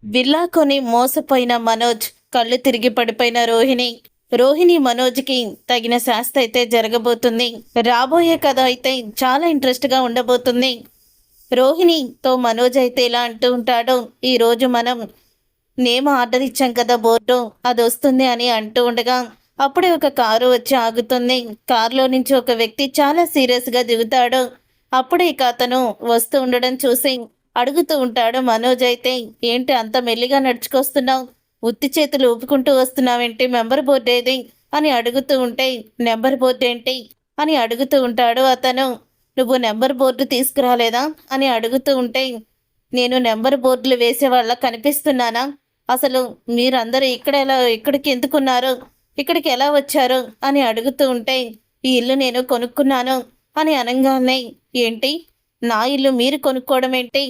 Villa కొని మోసపోయిన మనోజ్, కళ్ళు తిరిగి పడిపోయిన రోహిణి. రోహిణి మనోజ్కి తగిన శాస్తి అయితే జరగబోతుంది. రాబోయే కథ అయితే చాలా ఇంట్రెస్ట్గా ఉండబోతుంది. రోహిణితో మనోజ్ అయితే ఇలా అంటూ ఉంటాడు, ఈరోజు మనం నేమ్ ఆర్డర్ ఇచ్చాం కదా బోర్డు, అది వస్తుంది అని అంటూ ఉండగా అప్పుడే ఒక కారు వచ్చి ఆగుతుంది. కారులో నుంచి ఒక వ్యక్తి చాలా సీరియస్గా దిగుతాడు. అప్పుడే ఇక అతను వస్తూ ఉండడం చూసి అడుగుతూ ఉంటాడు మనోజ్ అయితే, ఏంటి అంత మెల్లిగా నడుచుకొస్తున్నావు, ఉత్తి చేతులు ఊపుకుంటూ వస్తున్నావేంటి, మెంబర్ బోర్డు ఏది అని అడుగుతూ ఉంటే, నెంబర్ బోర్డు ఏంటి అని అడుగుతూ ఉంటాడు అతను. నువ్వు నెంబర్ బోర్డు తీసుకురాలేదా అని అడుగుతూ ఉంటే, నేను నెంబర్ బోర్డులు వేసే వాళ్ళ కనిపిస్తున్నానా, అసలు మీరందరూ ఇక్కడికి ఎందుకున్నారు, ఇక్కడికి ఎలా వచ్చారు అని అడుగుతూ ఉంటే, ఈ ఇల్లు నేను కొనుక్కున్నాను అని అనగానే, ఏంటి నా ఇల్లు మీరు కొనుక్కోవడం ఏంటి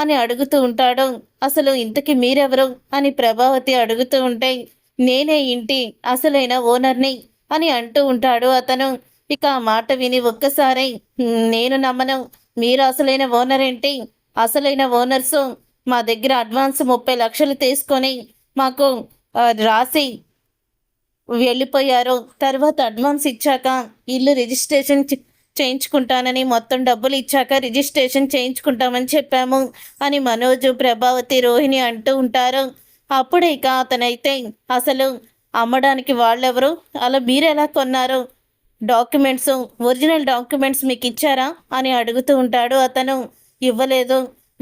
అని అడుగుతూ ఉంటాడు. అసలు ఇంతకీ మీరెవరు అని ప్రభావతి అడుగుతూ ఉంటే, నేనే ఇంటి అసలైన ఓనర్ని అని అంటూ ఉంటాడు అతను. ఇక ఆ మాట విని ఒక్కసారి నేను నమ్మను, మీరు అసలైన ఓనర్ ఏంటి, అసలైన ఓనర్సు మా దగ్గర అడ్వాన్స్ 30 లక్షలు తీసుకొని మాకు రాసి వెళ్ళిపోయారు. తర్వాత అడ్వాన్స్ ఇచ్చాక ఇల్లు రిజిస్ట్రేషన్ చేయించుకుంటానని, మొత్తం డబ్బులు ఇచ్చాక రిజిస్ట్రేషన్ చేయించుకుంటామని చెప్పాము అని మనోజు, ప్రభావతి, రోహిణి అంటూ ఉంటారు. అప్పుడే ఇక అతనైతే, అసలు అమ్మడానికి వాళ్ళెవరు, అలా మీరెలా కొన్నారు, డాక్యుమెంట్స్, ఒరిజినల్ డాక్యుమెంట్స్ మీకు ఇచ్చారా అని అడుగుతూ ఉంటాడు అతను. ఇవ్వలేదు,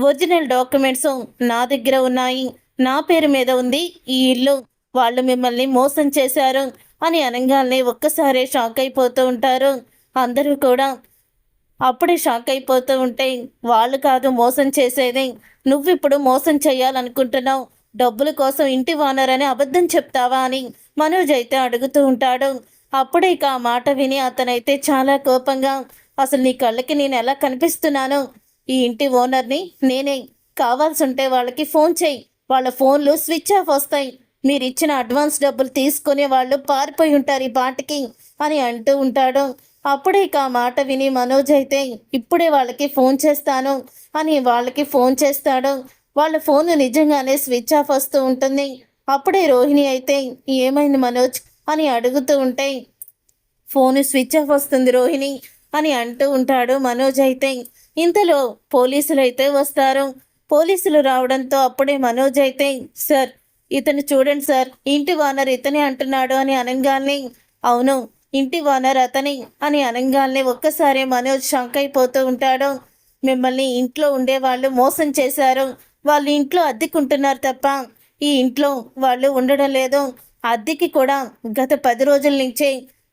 ఒరిజినల్ డాక్యుమెంట్స్ నా దగ్గర ఉన్నాయి, నా పేరు మీద ఉంది ఈ ఇల్లు, వాళ్ళు మిమ్మల్ని మోసం చేశారు అని అనగానే ఒక్కసారే షాక్ అయిపోతూ ఉంటారు అందరూ కూడా. అప్పుడే షాక్ అయిపోతూ ఉంటే, వాళ్ళు కాదు మోసం చేసేది, నువ్విప్పుడు మోసం చేయాలనుకుంటున్నావు, డబ్బుల కోసం ఇంటి ఓనర్ అని అబద్ధం చెప్తావా అని మనోజ్ అయితే అడుగుతూ ఉంటాడు. అప్పుడే ఇక ఆ మాట విని అతనైతే చాలా కోపంగా, అసలు నీ కళ్ళకి నేను ఎలా కనిపిస్తున్నాను, ఈ ఇంటి ఓనర్ని నేనే, కావాల్సి ఉంటే వాళ్ళకి ఫోన్ చేయి, వాళ్ళ ఫోన్లు స్విచ్ ఆఫ్ వస్తాయి, మీరు ఇచ్చిన అడ్వాన్స్ డబ్బులు తీసుకునే వాళ్ళు పారిపోయి ఉంటారు ఈ పాటికి అని అంటూ ఉంటాడు. అప్పుడే ఇక ఆ మాట విని మనోజ్ అయితే, ఇప్పుడే వాళ్ళకి ఫోన్ చేస్తాను అని వాళ్ళకి ఫోన్ చేస్తాడు. వాళ్ళ ఫోన్ నిజంగానే స్విచ్ ఆఫ్ వస్తూ ఉంటుంది. అప్పుడే రోహిణి అయితే, ఏమైంది మనోజ్ అని అడుగుతూ ఉంటే, ఫోన్ స్విచ్ ఆఫ్ వస్తుంది రోహిణి అని అంటూ ఉంటాడు మనోజ్ అయితే. ఇంతలో పోలీసులు అయితే వస్తారు. పోలీసులు రావడంతో అప్పుడే మనోజ్ అయితే, సార్ ఇతను చూడండి సార్, ఇంటి ఓనర్ ఇతనే అంటున్నాడు అని అనగానే, అవును ఇంటి ఓనర్ అతని అని అనగానే ఒక్కసారి మనోజ్ షాక్ అయిపోతూ ఉంటాడు. మిమ్మల్ని ఇంట్లో ఉండేవాళ్ళు మోసం చేశారు, వాళ్ళు ఇంట్లో అద్దెకుంటున్నారు తప్ప ఈ ఇంట్లో వాళ్ళు ఉండడం లేదు, అద్దెకి కూడా గత 10 రోజుల నుంచే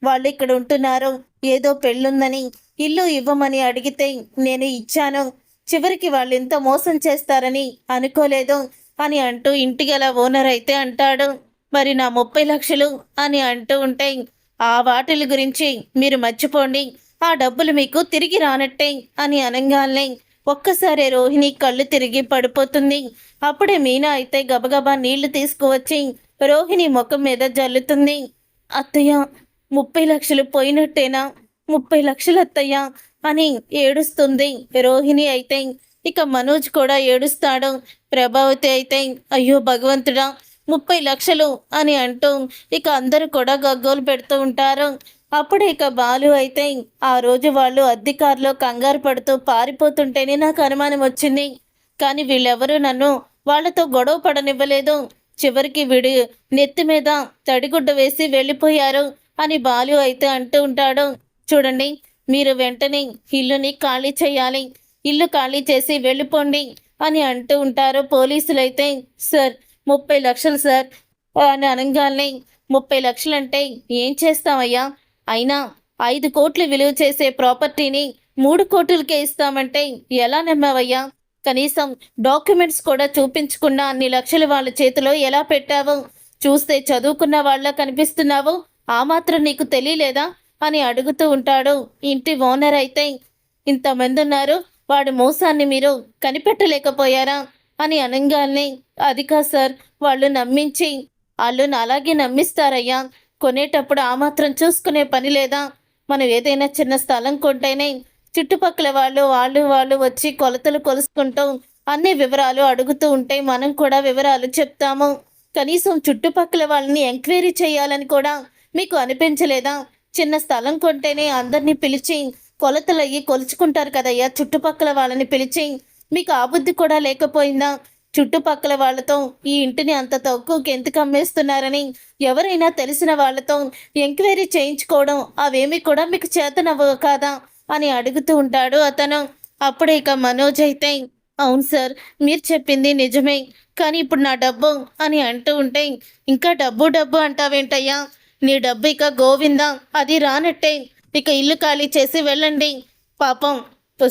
వాళ్ళు ఇక్కడ ఉంటున్నారు, ఏదో పెళ్ళుందని ఇల్లు ఇవ్వమని అడిగితే నేను ఇచ్చాను, చివరికి వాళ్ళు ఇంత మోసం చేస్తారని అనుకోలేదు అని అంటూ ఇంటి గల ఓనర్ అయితే అంటాడు. మరి నా 30 లక్షలు అని అంటూ ఉంటే, ఆ వాటిల గురించి మీరు మర్చిపోండి, ఆ డబ్బులు మీకు తిరిగి రానట్టే అని అనగానే ఒక్కసారి రోహిణి కళ్ళు తిరిగి పడిపోతుంది. అప్పుడే మీనా అయితే గబగబా నీళ్లు తీసుకువచ్చి రోహిణి ముఖం మీద జల్లుతుంది. అత్తయ్య 30 లక్షలు పోయినట్టేనా, 30 లక్షలు అత్తయ్య అని ఏడుస్తుంది రోహిణి అయితే. ఇక మనోజ్ కూడా ఏడుస్తాడు. ప్రభావతి అయితే, అయ్యో భగవంతుడా 30 లక్షలు అని అంటూ ఇక అందరూ కూడా గగ్గోలు పెడుతూ ఉంటారు. అప్పుడే ఇక బాలు అయితే, ఆ రోజు వాళ్ళు అధికారులు కంగారు పడుతూ పారిపోతుంటేనే నాకు అనుమానం వచ్చింది, కానీ వీళ్ళెవరూ నన్ను వాళ్ళతో గొడవ పడనివ్వలేదు, చివరికి వీడి నెత్తి మీద తడిగుడ్డ వేసి వెళ్ళిపోయారు అని బాలు అయితే అంటూ ఉంటాడు. చూడండి, మీరు వెంటనే ఇల్లుని ఖాళీ చేయాలి, ఇల్లు ఖాళీ చేసి వెళ్ళిపోండి అని అంటూ ఉంటారు పోలీసులైతే. సార్ 30 లక్షలు సార్ అని అనగానే, 30 లక్షలంటే ఏం చేస్తామయ్యా, అయినా 5 కోట్లు విలువ చేసే ప్రాపర్టీని 3 కోట్లకే ఇస్తామంటే ఎలా నమ్మావయ్యా, కనీసం డాక్యుమెంట్స్ కూడా చూపించకుండా అన్ని లక్షలు వాళ్ళ చేతిలో ఎలా పెట్టావు, చూస్తే చదువుకున్న వాళ్ళ కనిపిస్తున్నావు, ఆ మాత్రం నీకు తెలియలేదా అని అడుగుతూ ఉంటాడు ఇంటి ఓనర్ అయితే. ఇంతమంది ఉన్నారు, వాడి మోసాన్ని మీరు కనిపెట్టలేకపోయారా అని అనగానే, అది కాదు సార్, వాళ్ళు నమ్మించి వాళ్ళను అలాగే నమ్మిస్తారయ్యా, కొనేటప్పుడు ఆ మాత్రం చూసుకునే పని లేదా, మనం ఏదైనా చిన్న స్థలం కొంటేనే చుట్టుపక్కల వాళ్ళు వచ్చి కొలతలు కొలుసుకుంటూ అన్ని వివరాలు అడుగుతూ ఉంటే మనం కూడా వివరాలు చెప్తాము. కనీసం చుట్టుపక్కల వాళ్ళని ఎంక్వైరీ చేయాలని కూడా మీకు అనిపించలేదా? చిన్న స్థలం కొంటేనే అందరినీ పిలిచి కొలతలయ్యి కొలుచుకుంటారు కదయ్యా, చుట్టుపక్కల వాళ్ళని పిలిచి. మీకు ఆ బుద్ధి కూడా లేకపోయిందా? చుట్టుపక్కల వాళ్ళతో ఈ ఇంటిని అంత తక్కువకి ఎందుకు అమ్మేస్తున్నారని ఎవరైనా తెలిసిన వాళ్ళతో ఎంక్వైరీ చేయించుకోవడం అవేమీ కూడా మీకు చేతనవ్వవు కాదా అని అడుగుతూ ఉంటాడు అతను. అప్పుడే ఇక మనోజ్ అయితే, అవును సార్, మీరు చెప్పింది నిజమే, కానీ ఇప్పుడు నా డబ్బు అని అంటూ ఉంటే, ఇంకా డబ్బు డబ్బు అంటావేంటయ్యా? నీ డబ్బు ఇక గోవిందా, అది రానట్టే. ఇక ఇల్లు ఖాళీ చేసి వెళ్ళండి. పాపం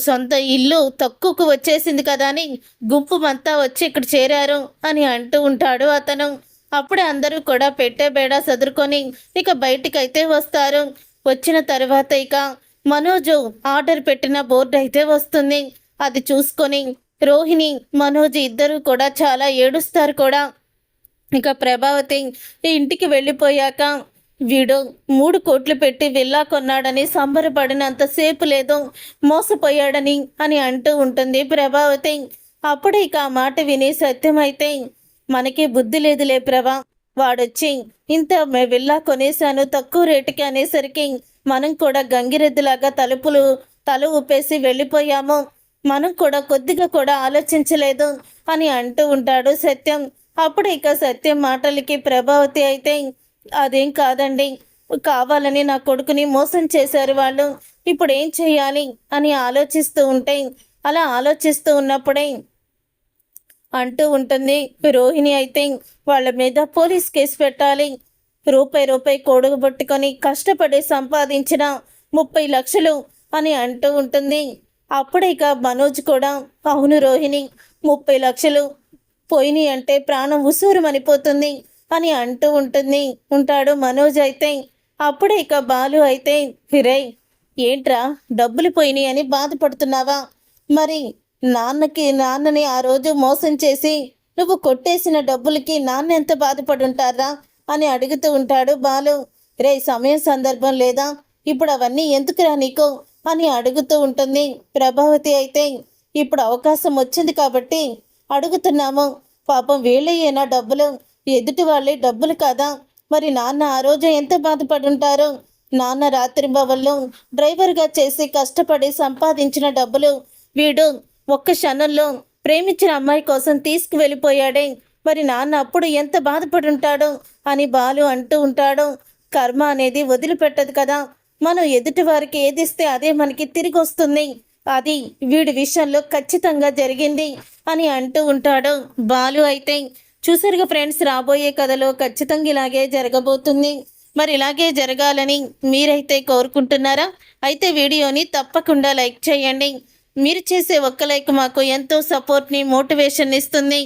సొంత ఇల్లు తక్కువకు వచ్చేసింది కదా అని గుంపుమంతా వచ్చి ఇక్కడ చేరారు అని అంటూ ఉంటాడు అతను. అప్పుడే అందరూ కూడా పెట్టే బేడా సదురుకొని ఇక బయటికైతే వస్తారు. వచ్చిన తర్వాత ఇక మనోజు ఆర్డర్ పెట్టిన బోర్డు అయితే వస్తుంది. అది చూసుకొని రోహిణి, మనోజ్ ఇద్దరు కూడా చాలా ఏడుస్తారు కూడా. ఇక ప్రభావతి ఈ ఇంటికి వెళ్ళిపోయాక వీడు 3 కోట్లు పెట్టి విల్లా కొన్నాడని సంబరపడినంతసేపు లేదు, మోసపోయాడని అని అంటూ ఉంటుంది ప్రభావతి. అప్పుడు ఇక ఆ మాట విని సత్యమైతే, మనకి బుద్ధి లేదులే ప్రభా, వాడొచ్చి ఇంత విల్లా కొనేశాను తక్కువ రేటుకి అనేసరికి మనం కూడా గంగిరెద్దులాగా తల ఊపేసి వెళ్ళిపోయాము. మనం కూడా కొద్దిగా కూడా ఆలోచించలేదు అని అంటూ ఉంటాడు సత్యం. అప్పుడు ఇక సత్యం మాటలకి ప్రభావతి అయితే, అదేం కాదండి, కావాలని నా కొడుకుని మోసం చేశారు వాళ్ళు, ఇప్పుడు ఏం చేయాలి అని ఆలోచిస్తూ ఉంటే, అలా ఆలోచిస్తూ ఉన్నప్పుడే అంటూ ఉంటుంది రోహిణి అయితే, వాళ్ళ మీద పోలీస్ కేసు పెట్టాలి. రూపాయి కూడగబెట్టుకొని కష్టపడి సంపాదించిన 30 లక్షలు అని అంటూ ఉంటుంది. అప్పుడే ఇక మనోజ్ కూడా, అవును రోహిణి, 30 లక్షలు పోయినాయి అంటే ప్రాణం ఉసూరుమనిపోతుంది అని అంటూ ఉంటాడు మనోజ్ అయితే. అప్పుడే ఇక బాలు అయితే, హిరే ఏంట్రా డబ్బులు పోయినాయి అని బాధపడుతున్నావా? మరి నాన్నని ఆ రోజు మోసం చేసి నువ్వు కొట్టేసిన డబ్బులకి నాన్న ఎంత బాధపడుంటారా అని అడుగుతూ ఉంటాడు బాలు. రే, సమయం సందర్భం లేదా, ఇప్పుడు అవన్నీ ఎందుకురా నీకు అని అడుగుతూ ఉంటుంది ప్రభావతి అయితే. ఇప్పుడు అవకాశం వచ్చింది కాబట్టి అడుగుతున్నాము. పాపం వీళ్ళయ్యేనా డబ్బులు, ఎదుటి వాళ్ళే డబ్బులు కాదా? మరి నాన్న ఆ రోజు ఎంత బాధపడుంటారు? నాన్న రాత్రి బవళ్ళు డ్రైవర్గా చేసి కష్టపడి సంపాదించిన డబ్బులు వీడు ఒక్క క్షణంలో ప్రేమించిన అమ్మాయి కోసం తీసుకువెళ్ళిపోయాడే, మరి నాన్న అప్పుడు ఎంత బాధపడుంటాడు అని బాలు అంటూ ఉంటాడు. కర్మ అనేది వదిలిపెట్టదు కదా, మనం ఎదుటి వారికి ఏదిస్తే అదే మనకి తిరిగి వస్తుంది. అది వీడి విషయంలో ఖచ్చితంగా జరిగింది అని అంటూ ఉంటాడు బాలు అయితే. చూసారుగా ఫ్రెండ్స్, రాబోయే కథలో ఖచ్చితంగా ఇలాగే జరగబోతుంది. మరి ఇలాగే జరగాలని మీరైతే కోరుకుంటున్నారా? అయితే వీడియోని తప్పకుండా లైక్ చేయండి. మీరు చేసే ఒక్క లైక్ మాకు ఎంతో సపోర్ట్ని, మోటివేషన్ ఇస్తుంది.